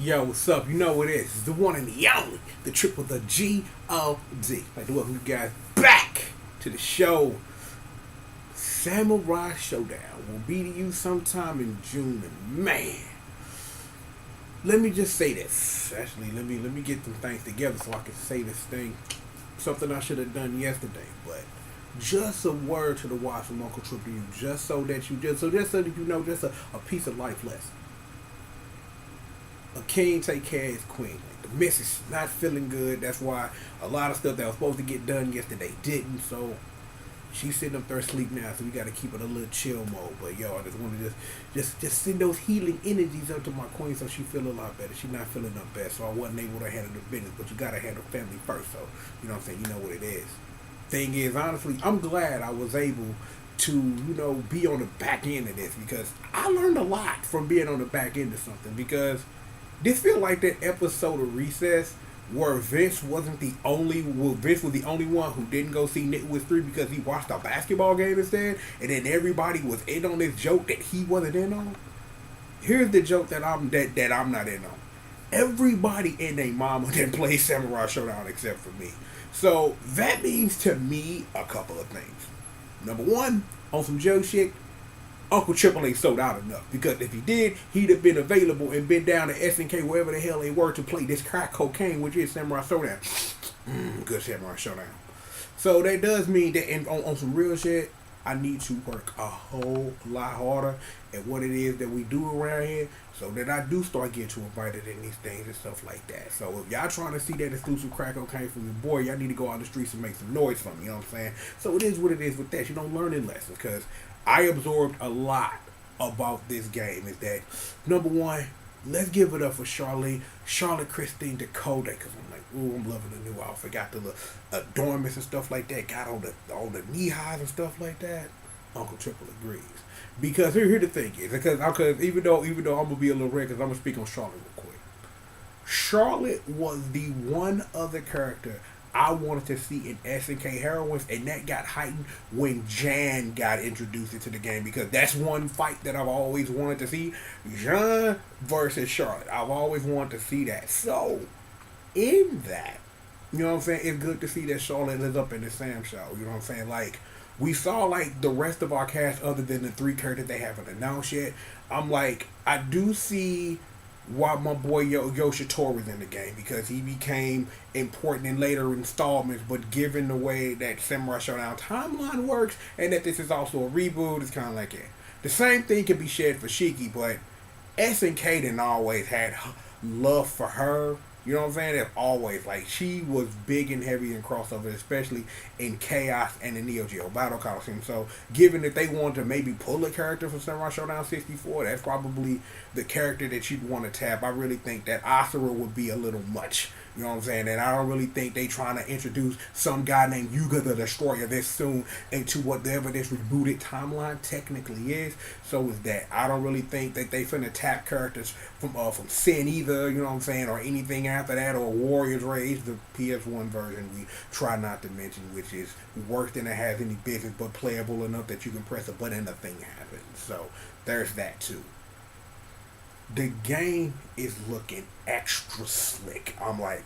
Yo, what's up? You know what it is. It's the one and the only, the triple, the G.O.D. Like to welcome you guys back to the show. Samurai Showdown will be to you sometime in June. And man, let me just say this. Actually, let me get some things together so I can say this thing. Something I should have done yesterday, but just a word to the wise from Uncle Trip to you, just so that you know, just a piece of life lesson. A king take care of his queen. Like the missus not feeling good. That's why a lot of stuff that was supposed to get done yesterday didn't. So she's sitting up there asleep now. So we got to keep it a little chill mode. But yo, I just want to just send those healing energies up to my queen so she feel a lot better. She not feeling her best. So I wasn't able to handle the business. But you got to handle family first. So you know what I'm saying. You know what it is. Thing is, honestly, I'm glad I was able to, be on the back end of this because I learned a lot from being on the back end of something because this feel like that episode of Recess where Vince was the only one who didn't go see Nitwist 3 because he watched a basketball game instead, and then everybody was in on this joke that he wasn't in on. Here's the joke that I'm not in on. Everybody and their mama didn't play Samurai Showdown except for me. So that means to me a couple of things. Number one, on some Joe shit, Uncle Triple ain't sold out enough because if he did, he'd have been available and been down to SNK wherever the hell they were to play this crack cocaine, which is Samurai Showdown. Good Samurai Showdown. So that does mean that on some real shit, I need to work a whole lot harder at what it is that we do around here so that I do start getting too invited in these things and stuff like that. So if y'all trying to see that exclusive crack cocaine from your boy, y'all need to go out the streets and make some noise for me, you know what I'm saying? So it is what it is with that. You don't learn in lessons because I absorbed a lot about this game. Is that number one? Let's give it up for Charlotte Christine Dakota, because I'm like, ooh, I'm loving the new outfit. Got the adornments and stuff like that. Got all the knee highs and stuff like that. Uncle Triple agrees because here the thing is because even though I'm gonna be a little red because I'm gonna speak on Charlotte real quick. Charlotte was the one other character I wanted to see in SNK Heroines, and that got heightened when Jan got introduced into the game because that's one fight that I've always wanted to see. Jan versus Charlotte. I've always wanted to see that. So, in that, you know what I'm saying, it's good to see that Charlotte is up in the Sam show. You know what I'm saying? Like, we saw, like, the rest of our cast other than the 3 characters they haven't announced yet. I'm like, I do see why my boy Yoshitor was in the game because he became important in later installments, but given the way that Samurai Showdown timeline works and that this is also a reboot, it's kind of like, yeah. The same thing can be shared for Shiki, but SNK didn't always had love for her. You know what I'm saying? They've always, like, she was big and heavy in crossover, especially in Chaos and the Neo Geo Battle Coliseum. So, given that they wanted to maybe pull a character from Samurai Showdown 64, that's probably the character that you'd want to tap. I really think that Asura would be a little much. You know what I'm saying? And I don't really think they trying to introduce some guy named Yuga the Destroyer this soon into whatever this rebooted timeline technically is. So is that. I don't really think that they finna tap characters from Sin either, you know what I'm saying, or anything after that, or Warriors Rage, the PS1 version we try not to mention, which is worse than it has any business, but playable enough that you can press a button and the thing happens. So there's that too. The game is looking extra slick. I'm like,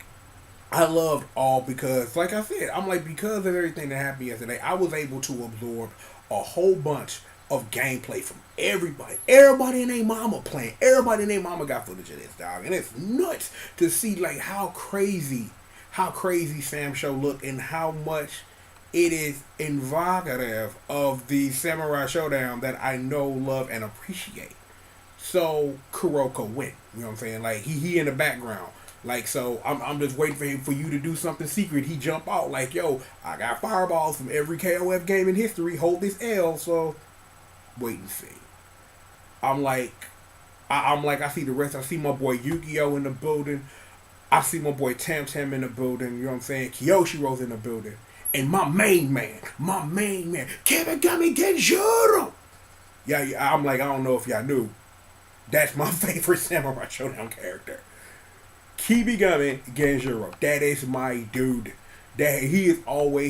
I loved all because, like I said, I'm like, because of everything that happened yesterday, I was able to absorb a whole bunch of gameplay from everybody. Everybody and their mama playing. Everybody and their mama got footage of this, dog. And it's nuts to see, like, how crazy Sam Show looked and how much it is evocative of the Samurai Showdown that I know, love, and appreciate. So Kuroko went. You know what I'm saying? Like he in the background. Like, so I'm just waiting for you to do something secret. He jump out like, yo, I got fireballs from every KOF game in history. Hold this L. So wait and see. I'm like, I see the rest. I see my boy Yu-Gi-Oh in the building. I see my boy Tam Tam in the building. You know what I'm saying? Kiyoshiro's in the building. And my main man, Kibigami Genjuro. Yeah, I'm like, I don't know if y'all knew. That's my favorite Samurai Showdown character. Kibigami Genjuro. That is my dude. That he has always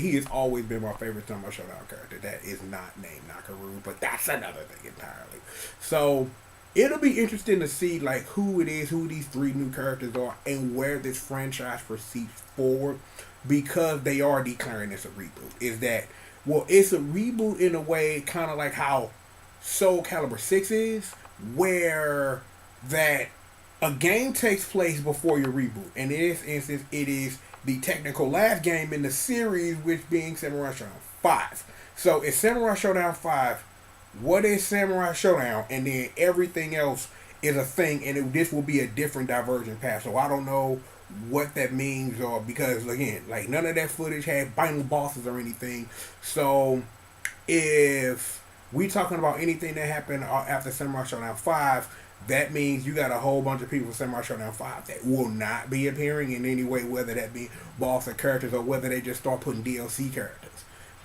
been my favorite Samurai Showdown character. That is not named Nakaru, but that's another thing entirely. So it'll be interesting to see like who it is, who these three new characters are, and where this franchise proceeds forward, because they are declaring this a reboot. Is that, well, it's a reboot in a way, kind of like how Soul Calibur 6 is, where that a game takes place before your reboot. And in this instance, it is the technical last game in the series, which being Samurai Shodown 5. So it's Samurai Shodown 5. What is Samurai Shodown? And then everything else is a thing, and this will be a different divergent path. So I don't know what that means, or because again, like none of that footage had final bosses or anything. So if we talking about anything that happened after Samurai Shodown 5, that means you got a whole bunch of people in Samurai Shodown 5 that will not be appearing in any way, whether that be boss or characters, or whether they just start putting DLC characters.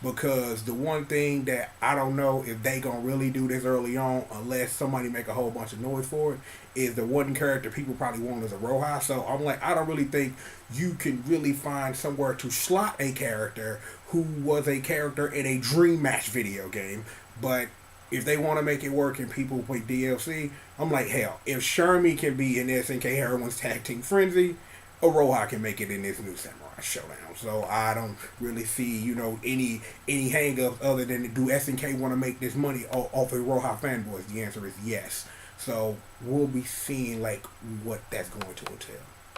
Because the one thing that I don't know if they gonna really do this early on, unless somebody make a whole bunch of noise for it, is the one character people probably want as a Roja. So I'm like, I don't really think you can really find somewhere to slot a character who was a character in a Dream Match video game. But if they want to make it work and people play DLC, I'm like, hell, if Shermie can be in SNK Heroine's Tag Team Frenzy, Oroha can make it in this new Samurai Shodown. So I don't really see, any hang-ups other than, do SNK want to make this money off of Oroha fanboys? The answer is yes. So we'll be seeing like what that's going to entail.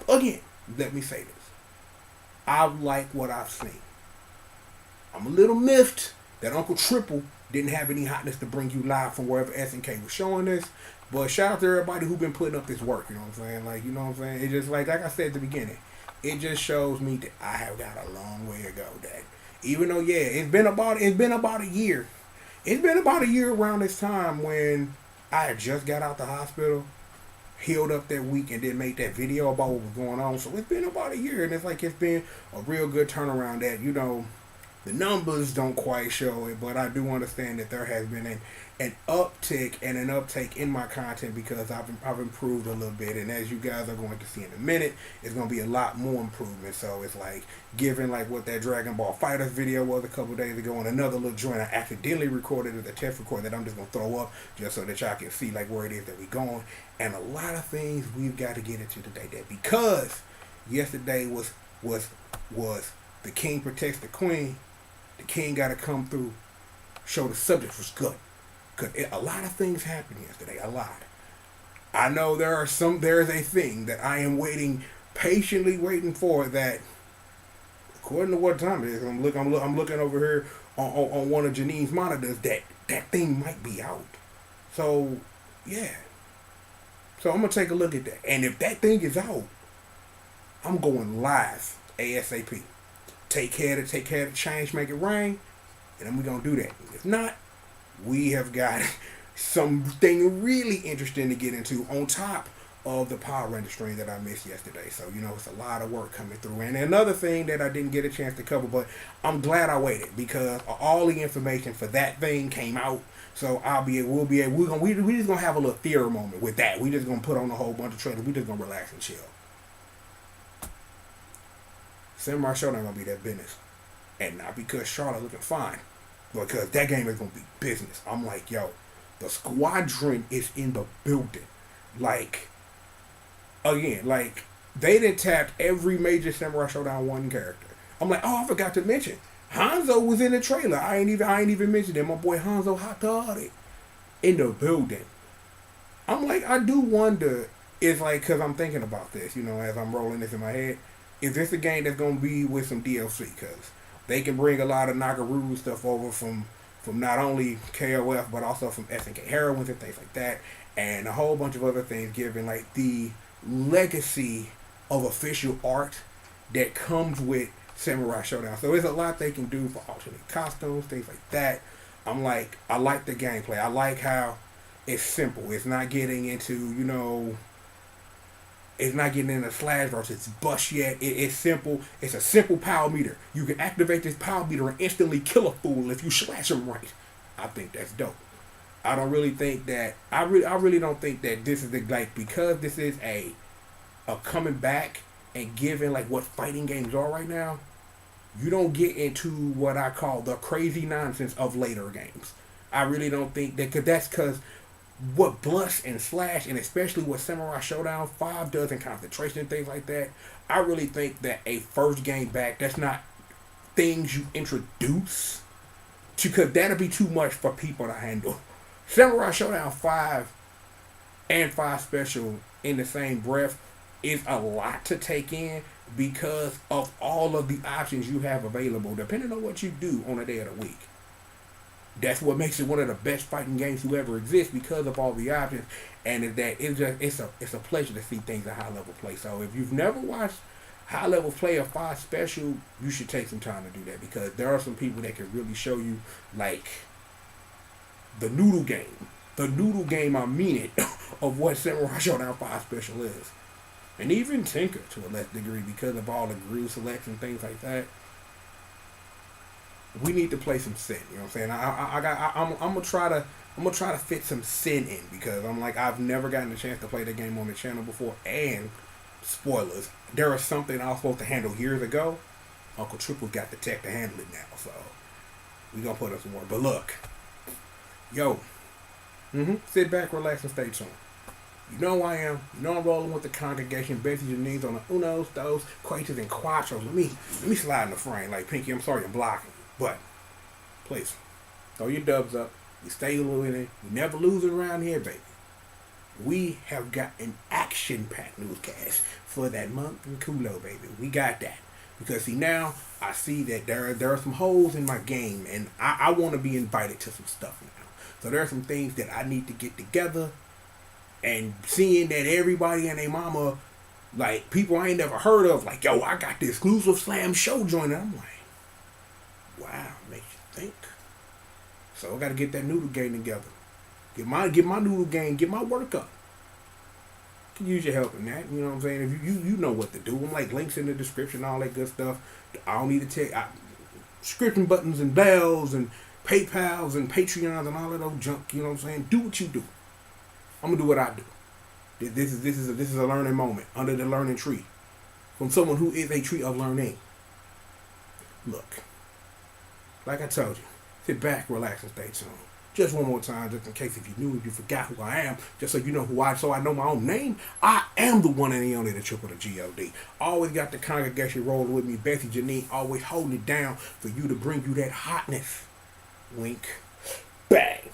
Again, let me say this. I like what I've seen. I'm a little miffed that Uncle Triple didn't have any hotness to bring you live from wherever SNK was showing this. But shout out to everybody who been putting up this work, you know what I'm saying? Like, you know what I'm saying? It just like I said at the beginning, it just shows me that I have got a long way to go. That even though, yeah, it's been about a year. It's been about a year around this time when I had just got out the hospital, healed up that week, and then made that video about what was going on. So it's been about a year, and it's like it's been a real good turnaround. That, the numbers don't quite show it, but I do understand that there has been an uptick and an uptake in my content, because I've improved a little bit, and as you guys are going to see in a minute, it's going to be a lot more improvement. So it's like, given like what that Dragon Ball FighterZ video was a couple days ago, and another little joint I accidentally recorded as a test record that I'm just going to throw up just so that y'all can see like where it is that we're going, and a lot of things we've got to get into today, that because yesterday was the king protects the queen. The king got to come through, show the subject was good. Because a lot of things happened yesterday. A lot. I know there is a thing that I am patiently waiting for, that, according to what time it is, I'm looking over here on one of Janine's monitors, that thing might be out. So, yeah. So I'm going to take a look at that. And if that thing is out, I'm going live ASAP. Take care of the change, make it rain, and then we're going to do that. If not, we have got something really interesting to get into on top of the Power Ranger stream that I missed yesterday. So, it's a lot of work coming through. And another thing that I didn't get a chance to cover, but I'm glad I waited, because all the information for that thing came out. So we're just going to have a little theater moment with that. We're just going to put on a whole bunch of trailers. We're just going to relax and chill. Samurai Shodown gonna be that business, and not because Charlotte looking fine, but because that game is gonna be business. I'm like, yo, the squadron is in the building. Like, again, like they done tapped every major Samurai Shodown 1 character. I'm like, oh, I forgot to mention, Hanzo was in the trailer. I ain't even mentioned it. My boy Hanzo Hatari in the building. I'm like, I do wonder. It's like, because I'm thinking about this, as I'm rolling this in my head. Is this a game that's going to be with some DLC? Because they can bring a lot of Nagaruru stuff over from not only KOF, but also from SNK Heroines and things like that. And a whole bunch of other things, given like the legacy of official art that comes with Samurai Shodown. So there's a lot they can do for alternate costumes, things like that. I'm like, I like the gameplay. I like how it's simple. It's not getting into, it's not getting into slash versus bust yet. It's simple. It's a simple power meter. You can activate this power meter and instantly kill a fool if you slash him right. I think that's dope. I don't really think that. I really don't think that this is because this is a coming back and giving like what fighting games are right now. You don't get into what I call the crazy nonsense of later games. I really don't think that, because what Blunts and Slash, and especially what Samurai Shodown 5 does in concentration and things like that, I really think that a first game back, that's not things you introduce to, because that'll be too much for people to handle. Samurai Shodown 5 and 5 Special in the same breath is a lot to take in because of all of the options you have available, depending on what you do on a day of the week. That's what makes it one of the best fighting games to ever exist, because of all the options, and that it's a pleasure to see things at high level play. So if you've never watched high level play of 5 Special, you should take some time to do that, because there are some people that can really show you, like, the noodle game, I mean it, of what Samurai Shodown 5 Special is. And even Tinker to a less degree, because of all the groove selects and things like that. We need to play some Sin. You know what I'm saying? I'm gonna try to fit some Sin in, because I've never gotten a chance to play the game on the channel before. And spoilers, there was something I was supposed to handle years ago. Uncle Triple got the tech to handle it now, so we gonna put up some more. But look, yo, sit back, relax, and stay tuned. You know who I am. You know I'm rolling with the congregation. Betsy your knees on the unos, dos, quaches, and quattros. Let me slide in the frame. Like, Pinky, I'm sorry I'm blocking you. But, please, throw your dubs up. We stay winning. We never losing around here, baby. We have got an action-packed newscast for that month in Kulo, baby. We got that. Because, see, now I see that there are some holes in my game, and I want to be invited to some stuff now. So there are some things that I need to get together. And seeing that everybody and their mama, like, people I ain't never heard of, like, yo, I got the exclusive Slam show joining. I'm like, wow, makes you think. So I got to get that noodle game together. Get my noodle game, get my work up. Can use your help in that. You know what I'm saying? If you know what to do. I'm like, links in the description, all that good stuff. I don't need to tell description buttons and bells and PayPals and Patreons and all of those junk. You know what I'm saying? Do what you do. I'm gonna do what I do. This is a learning moment under the learning tree from someone who is a tree of learning. Look, like I told you, sit back, relax, and stay tuned. Just one more time, just in case if you forgot who I am, just so you know so I know my own name. I am the one and the only, the triple, the G.O.D. Always got the congregation rolling with me. Bessie Janine always holding it down for you, to bring you that hotness. Wink, bang,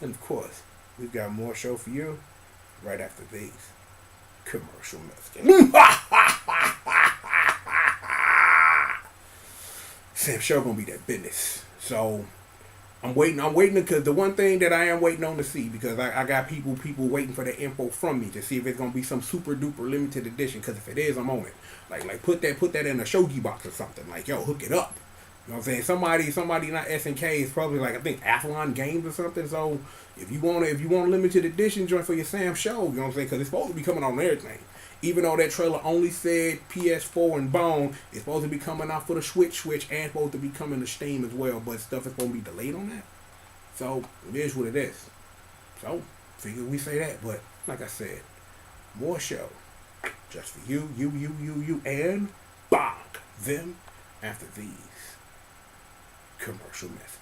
and of course, we've got more show for you right after these commercial messages. Sam show gonna be that business. So I'm waiting because the one thing that I am waiting on to see, because I got people waiting for the info from me to see if it's gonna be some super duper limited edition. Because if it is, I'm on it. Like put that in a shogi box or something. Like, yo, hook it up. You know what I'm saying? Somebody not SNK is probably like, I think Athlon Games or something. So if you want a limited edition joint for your Sam show, you know what I'm saying? Because it's supposed to be coming on everything. Even though that trailer only said PS4 and Bone, it's supposed to be coming out for the Switch, and supposed to be coming to Steam as well. But stuff is going to be delayed on that. So it is what it is. So figure we say that. But like I said, more show just for you, and bonk them after these commercial messages.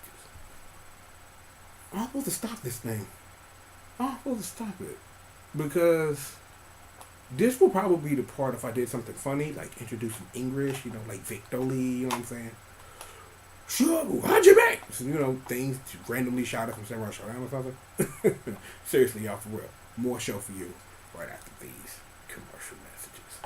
I'm supposed to stop this thing. I'm supposed to stop it. Because this will probably be the part if I did something funny, like introduce some English, like Victor Lee, you know what I'm saying? Sure, how'd you back? So, things randomly shot up from Samurai Shodown or something. Seriously, y'all, for real. More show for you right after these commercial messages.